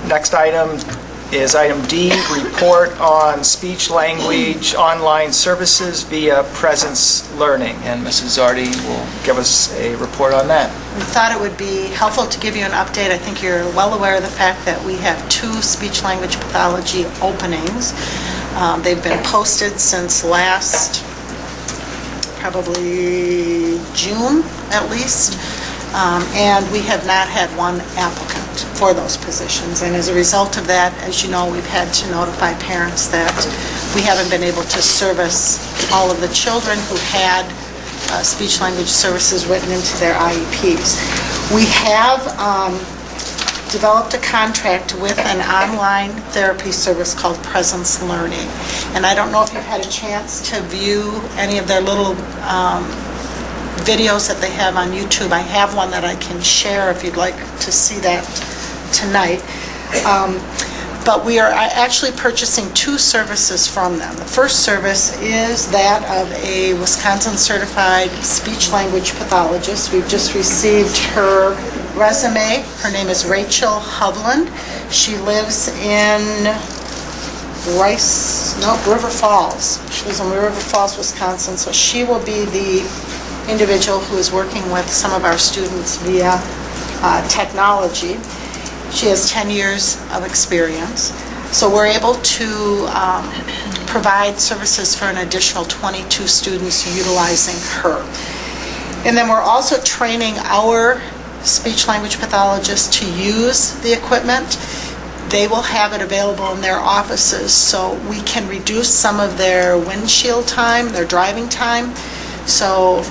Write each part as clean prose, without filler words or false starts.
Next item is item D, report on speech language online services via presence learning. And Mrs. Zardi will give us a report on that. We thought it would be helpful to give you an update. I think you're well aware of the fact that we have 2 speech-language pathology openings. They've been posted since last, probably June at least, and we have not had one applicant for those positions. And as a result of that, as you know, we've had to notify parents that we haven't been able to service all of the children who had speech-language services written into their IEPs. We have developed a contract with an online therapy service called Presence Learning. And I don't know if you've had a chance to view any of their little videos that they have on YouTube. I have one that I can share if you'd like to see that tonight. But we are actually purchasing 2 services from them. The first service is that of a Wisconsin-certified speech-language pathologist. We've just received her resume. Her name is Rachel Hovland. She lives in River Falls. She lives in River Falls, Wisconsin. So she will be the individual who is working with some of our students via technology. She has 10 years of experience. So we're able to provide services for an additional 22 students utilizing her. And then we're also training our speech-language pathologists to use the equipment. They will have it available in their offices so we can reduce some of their windshield time, their driving time. So,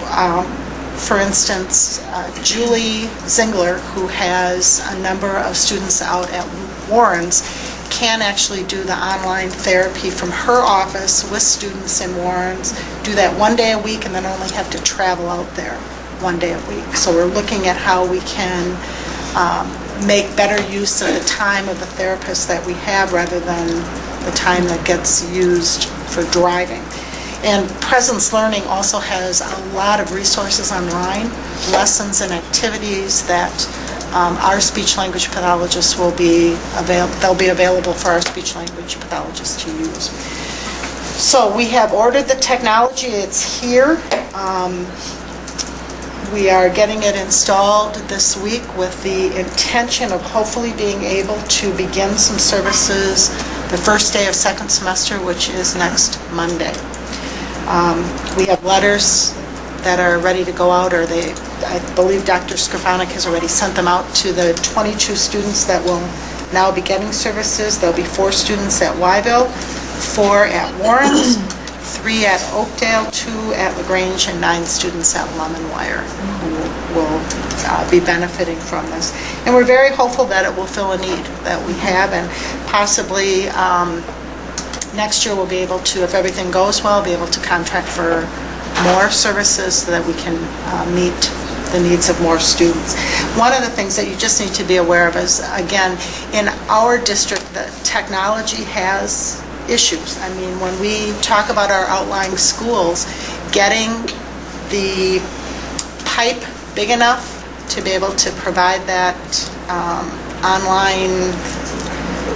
for instance, Julie Zingler, who has a number of students out at Warren's, can actually do the online therapy from her office with students in Warren's, do that 1 day a week, and then only have to travel out there 1 day a week. So we're looking at how we can make better use of the time of the therapists that we have rather than the time that gets used for driving. And Presence Learning also has a lot of resources online, lessons and activities that our speech-language pathologists will be available for our speech-language pathologists to use. So we have ordered the technology. It's here. We are getting it installed this week with the intention of hopefully being able to begin some services the first day of second semester, which is next Monday. We have letters that are ready to go out, or I believe Dr. Skrifanic has already sent them out to the 22 students that will now be getting services. There'll be 4 students at Wyville, 4 at Warren's, 3 at Oakdale, 2 at LaGrange, and 9 students at Lemonwire who will be benefiting from this. And we're very hopeful that it will fill a need that we have, and possibly next year we'll be able to, if everything goes well, be able to contract for more services so that we can meet the needs of more students. One of the things that you just need to be aware of is, again, in our district, the technology has issues. I mean, when we talk about our outlying schools, getting the pipe big enough to be able to provide that online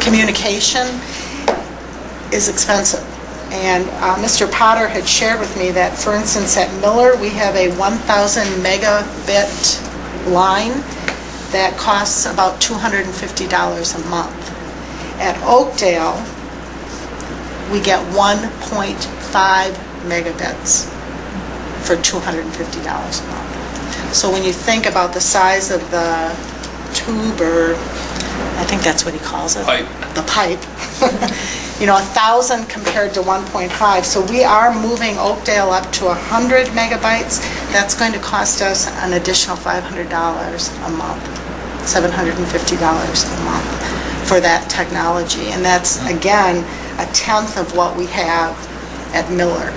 communication is expensive. And Mr. Potter had shared with me that, for instance, at Miller, we have a 1,000 megabit line that costs about $250 a month. At Oakdale, we get 1.5 megabits for $250 a month. So when you think about the size of the tube, or I think that's what he calls it, the pipe, you know, 1,000 compared to 1.5. So we are moving Oakdale up to 100 megabytes. That's going to cost us an additional $500 a month, $750 a month for that technology. And that's, again, a tenth of what we have at Miller.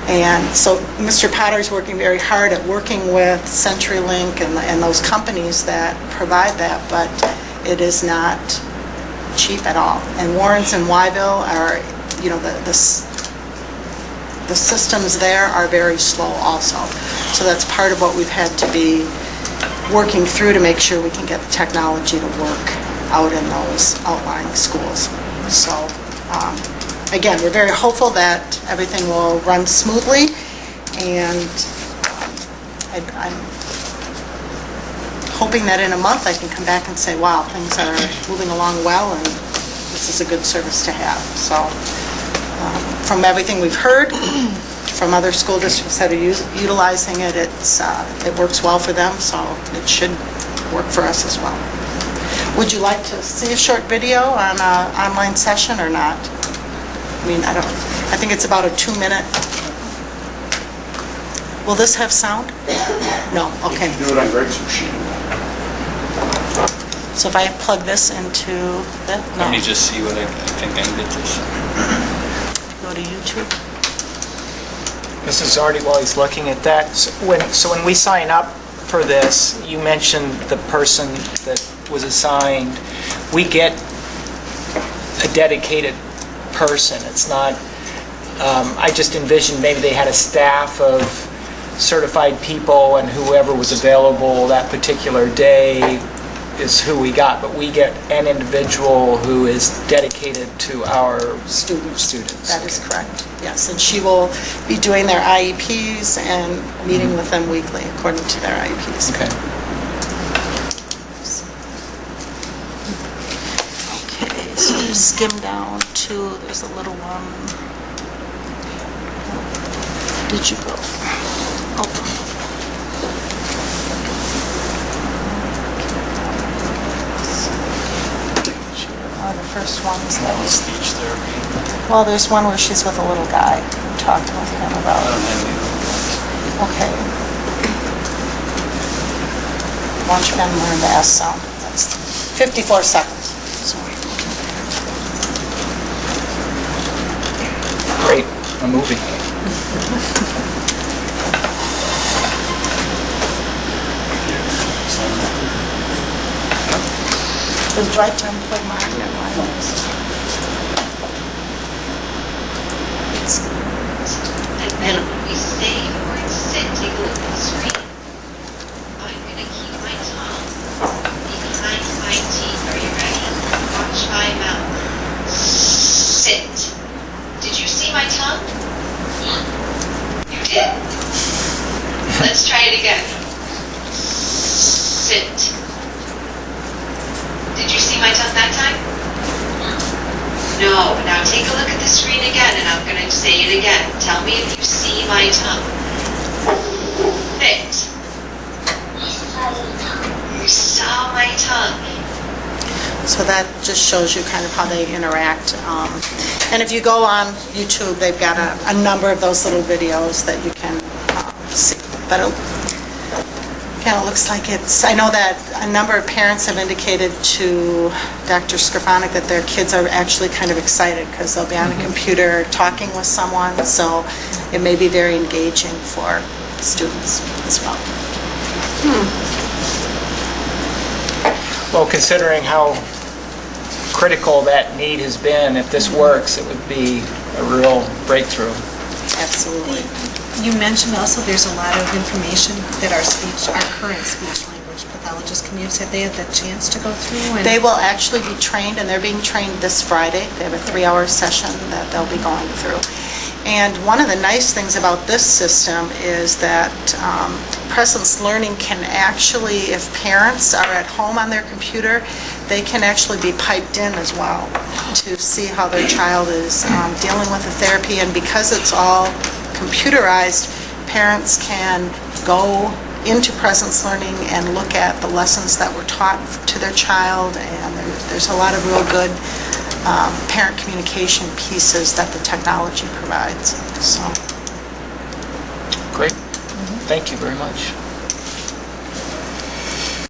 And so Mr. Potter's working very hard at working with CenturyLink and those companies that provide that, but it is not cheap at all. And Warren's and Wyville are, you know, the systems there are very slow also. So that's part of what we've had to be working through to make sure we can get the technology to work. out in those outlying schools. So, again, we're very hopeful that everything will run smoothly, and I'm hoping that in a month I can come back and say, wow, things are moving along well, and this is a good service to have. So, from everything we've heard from other school districts that are utilizing it, it works well for them, so it should work for us as well. Would you like to see a short video on an online session or not? I mean, I think it's about a 2-minute. Will this have sound? No, okay. You can do it on Greg's machine. So if I plug this into that, no. Let me just see what I think I can get this. Go to YouTube. Mrs. Zardi, while he's looking at that, so when we sign up for this, you mentioned the person that was assigned. We get a dedicated person. It's not, I just envisioned maybe they had a staff of certified people, and whoever was available that particular day is who we got, but we get an individual who is dedicated to our students. That is correct, yes. And she will be doing their IEPs and meeting with them weekly according to their IEPs. Okay. Okay, so skim down to, there's a little one. Did you go? Oh. The first one's that was Speech therapy. well, there's one where she's with a little guy, talking with him I about. don't have any of those. Okay. Why don't you then learn the S sound? That's 54 seconds. So, Great, a movie. Does it right time to plug mine or mine? And then when we say the word sit, take a look at the screen. I'm going to keep my tongue behind my teeth. Are you ready? Watch my mouth. Sit. Did you see my tongue? You did? Let's try it again. Sit. Did you see my tongue that time? No. Now take a look at the screen again, and I'm going to say it again. Tell me if you see my tongue. Sit. You saw my tongue. So that just shows you kind of how they interact. And if you go on YouTube, they've got a number of those little videos that you can see. But it looks like it's, I know that a number of parents have indicated to Dr. Skrifanic that their kids are actually kind of excited because they'll be on a computer talking with someone, so it may be very engaging for students as well. Well, considering how critical that need has been, if this works, it would be a real breakthrough. Absolutely. You mentioned also there's a lot of information that our current speech language pathologists can use. Have they had the chance to go through? They will actually be trained, and they're being trained this Friday. They have a 3-hour session that they'll be going through. And one of the nice things about this system is that presence learning can actually, if parents are at home on their computer, they can actually be piped in as well to see how their child is dealing with the therapy. And because it's all computerized, parents can go into presence learning and look at the lessons that were taught to their child, and there's a lot of real good parent communication pieces that the technology provides. So, Great. Thank you very much.